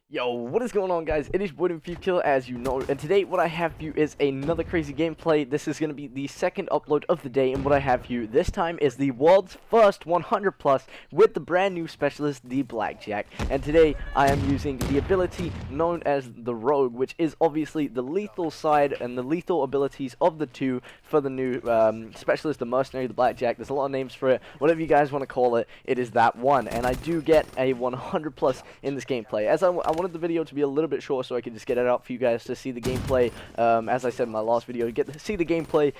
Yo, what is going on, guys? It is Fifakill, as you know, and today what I have for you is another crazy gameplay. This is going to be the second upload of the day, and what I have for you this time is the world's first 100 plus with the brand new specialist, the Blackjack. And today I am using the ability known as the Rogue, which is obviously the lethal side and the lethal abilities of the two for the new specialist, the mercenary, the Blackjack. There's a lot of names for it, whatever you guys want to call it. It is that one, and I do get a 100 plus in this gameplay. As I wanted the video to be a little bit short so I could just get it out for you guys to see the gameplay. As I said in my last video, get to see the gameplay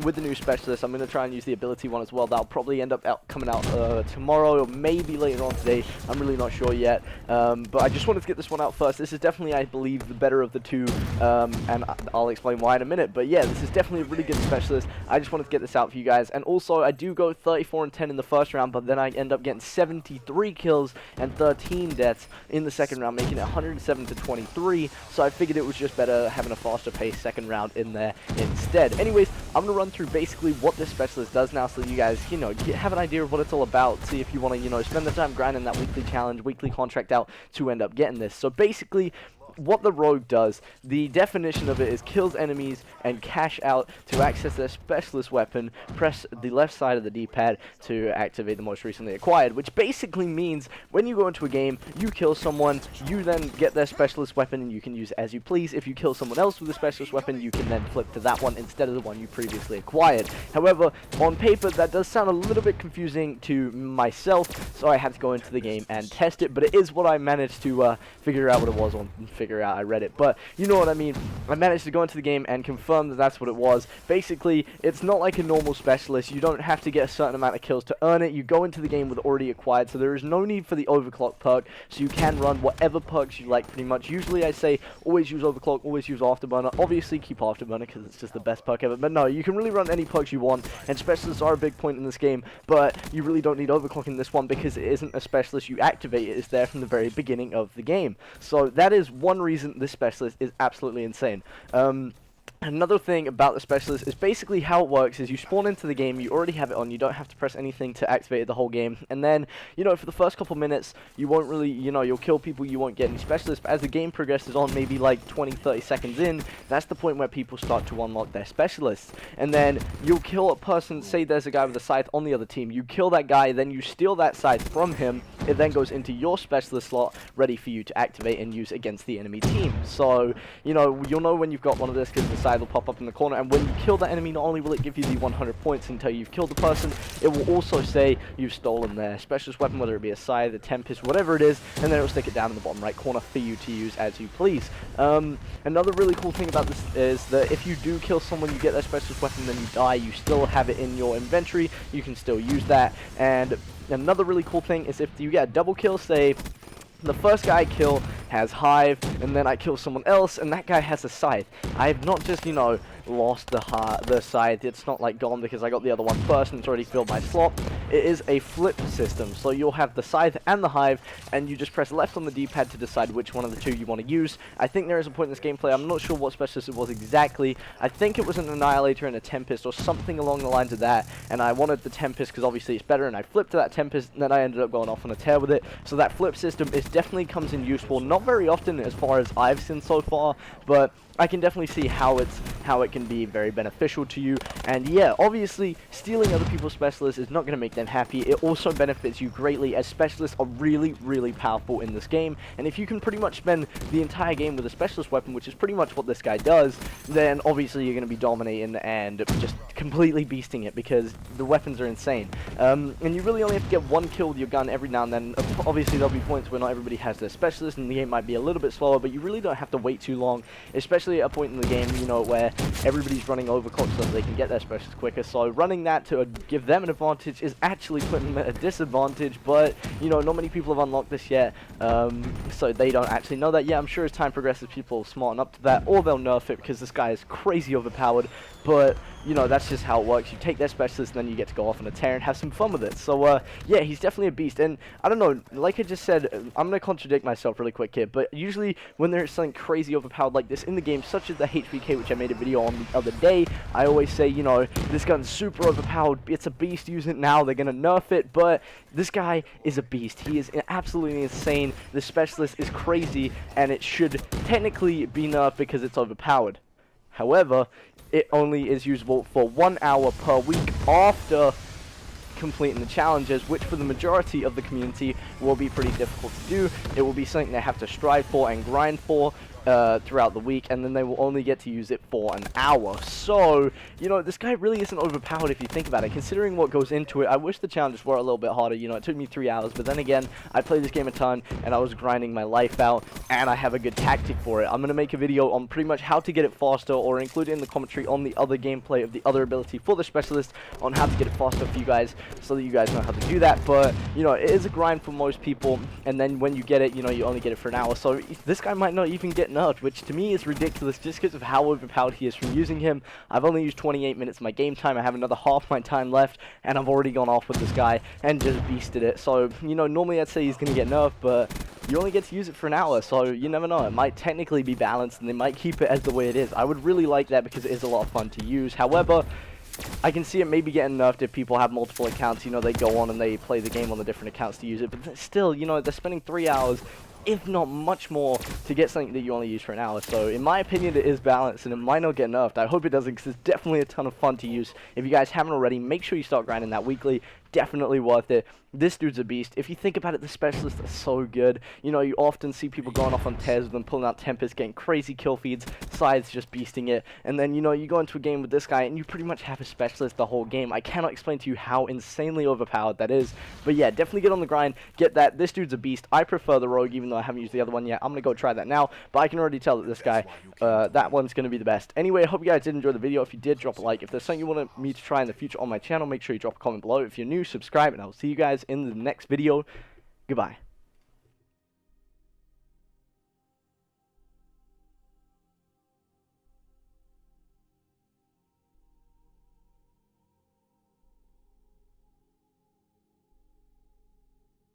with the new specialist. I'm going to try and use the ability one as well. That'll probably end up coming out tomorrow or maybe later on today. I'm really not sure yet. But I just wanted to get this one out first. This is definitely, I believe, the better of the two, and I'll explain why in a minute. But yeah, this is definitely a really good specialist. I just wanted to get this out for you guys. And also, I do go 34 and 10 in the first round, but then I end up getting 73 kills and 13 deaths in the second round, making it 107 to 23, so I figured it was just better having a faster paced second round in there instead. Anyways, I'm going to run through basically what this specialist does now so you guys, have an idea of what it's all about, see if you want to, spend the time grinding that weekly challenge, weekly contract out to end up getting this. So basically, what the Rogue does, the definition of it is kills enemies and cash out to access their specialist weapon. Press the left side of the D-pad to activate the most recently acquired, which basically means when you go into a game, you kill someone, you then get their specialist weapon and you can use it as you please. If you kill someone else with a specialist weapon, you can then flip to that one instead of the one you previously acquired. However, on paper, that does sound a little bit confusing to myself, so I had to go into the game and test it, but it is what I managed to figure out what it was on out. I read it, but you know what I mean. I managed to go into the game and confirm that that's what it was. Basically, it's not like a normal specialist. You don't have to get a certain amount of kills to earn it. You go into the game with already acquired, so there is no need for the overclock perk, so you can run whatever perks you like pretty much. Usually I say always use overclock, always use afterburner. Obviously keep afterburner because it's just the best perk ever, but no, you can really run any perks you want, and specialists are a big point in this game, but you really don't need overclock in this one because it isn't a specialist you activate. It is there from the very beginning of the game. So that is one reason this specialist is absolutely insane. Another thing about the specialist is basically how it works is you spawn into the game, you already have it on, you don't have to press anything to activate it the whole game, and then, for the first couple minutes, you won't really, you'll kill people, you won't get any specialists, but as the game progresses on, maybe like 20-30 seconds in, that's the point where people start to unlock their specialists, and then you'll kill a person, say there's a guy with a scythe on the other team, you kill that guy, then you steal that scythe from him, it then goes into your specialist slot, ready for you to activate and use against the enemy team. So, you'll know when you've got one of this because the scythe will pop up in the corner, and when you kill that enemy, not only will it give you the 100 points until you've killed the person, it will also say you've stolen their specialist weapon, whether it be a scythe, a tempest, whatever it is, and then it will stick it down in the bottom right corner for you to use as you please. Another really cool thing about this is that if you do kill someone, you get their specialist weapon, then you die, you still have it in your inventory, you can still use that. And another really cool thing is if you get a double kill, say the first guy I kill has Hive, and then I kill someone else, and that guy has a scythe. I have not just, lost the scythe. It's not like gone because I got the other one first and it's already filled my slot. It is a flip system, so you'll have the scythe and the Hive, and you just press left on the D-pad to decide which one of the two you want to use. I think there is a point in this gameplay, I'm not sure what specialist it was exactly. I think it was an Annihilator and a Tempest or something along the lines of that, and I wanted the Tempest because obviously it's better, and I flipped to that Tempest, and then I ended up going off on a tear with it. So that flip system is definitely comes in useful, not very often as far as I've seen so far, but I can definitely see how it can be very beneficial to you. And yeah, obviously stealing other people's specialists is not going to make them happy. It also benefits you greatly, as specialists are really, really powerful in this game, and if you can pretty much spend the entire game with a specialist weapon, which is pretty much what this guy does, then obviously you're going to be dominating and just completely beasting it because the weapons are insane. And you really only have to get one kill with your gun every now and then. Obviously there'll be points where not everybody has their specialist and the game might be a little bit slower, but you really don't have to wait too long, especially at a point in the game, where everybody's running overclock so that they can get their specials quicker. So running that to give them an advantage is actually putting them at a disadvantage, but, not many people have unlocked this yet, so they don't actually know that yet. I'm sure as time progresses, people will smarten up to that, or they'll nerf it because this guy is crazy overpowered, but, that's just how it works. You take their specialist, and then you get to go off on a tear and have some fun with it. So, yeah, he's definitely a beast, and I don't know, like I just said, I'm going to contradict myself really quick here, but usually when there's something crazy overpowered like this in the game, such as the HBK, which I made a video on the other day, I always say, you know, this gun's super overpowered, it's a beast, use it now, they're gonna nerf it, but this guy is a beast. He is absolutely insane. The specialist is crazy, and it should technically be nerfed because it's overpowered. However, it only is usable for 1 hour per week after completing the challenges, which for the majority of the community will be pretty difficult to do. It will be something they have to strive for and grind for throughout the week, and then they will only get to use it for an hour. So, you know, this guy really isn't overpowered if you think about it. Considering what goes into it, I wish the challenges were a little bit harder. You know, it took me 3 hours, but then again, I played this game a ton, and I was grinding my life out, and I have a good tactic for it. I'm going to make a video on pretty much how to get it faster, or include it in the commentary on the other gameplay of the other ability for the specialist, on how to get it faster for you guys, so that you guys know how to do that. But, you know, it is a grind for most people, and then when you get it, you know, you only get it for an hour. So this guy might not even get nerfed, which to me is ridiculous just because of how overpowered he is from using him. I've only used 28 minutes of my game time. I have another half my time left, and I've already gone off with this guy and just beasted it. So, you know, normally I'd say he's going to get nerfed, but you only get to use it for an hour, so you never know. It might technically be balanced, and they might keep it as the way it is. I would really like that because it is a lot of fun to use. However, I can see it maybe getting nerfed if people have multiple accounts. You know, they go on and they play the game on the different accounts to use it, but still, you know, they're spending 3 hours, if not much more, to get something that you only use for an hour. So in my opinion, it is balanced, and it might not get nerfed. I hope it doesn't, because it's definitely a ton of fun to use. If you guys haven't already, make sure you start grinding that weekly. Definitely worth it. This dude's a beast. If you think about it, the specialists are so good. You know, you often see people going off on tears with them, pulling out Tempest, getting crazy kill feeds, sides just beasting it, and then, you know, you go into a game with this guy and you pretty much have a specialist the whole game. I cannot explain to you how insanely overpowered that is, but yeah, definitely get on the grind, get that. This dude's a beast. I prefer the Rogue, even though I haven't used the other one yet. I'm gonna go try that now, but I can already tell that this guy, that one's gonna be the best. Anyway, I hope you guys did enjoy the video. If you did, drop a like. If there's something you want me to try in the future on my channel, make sure you drop a comment below. If you're new, subscribe, and I'll see you guys in the next video. Goodbye.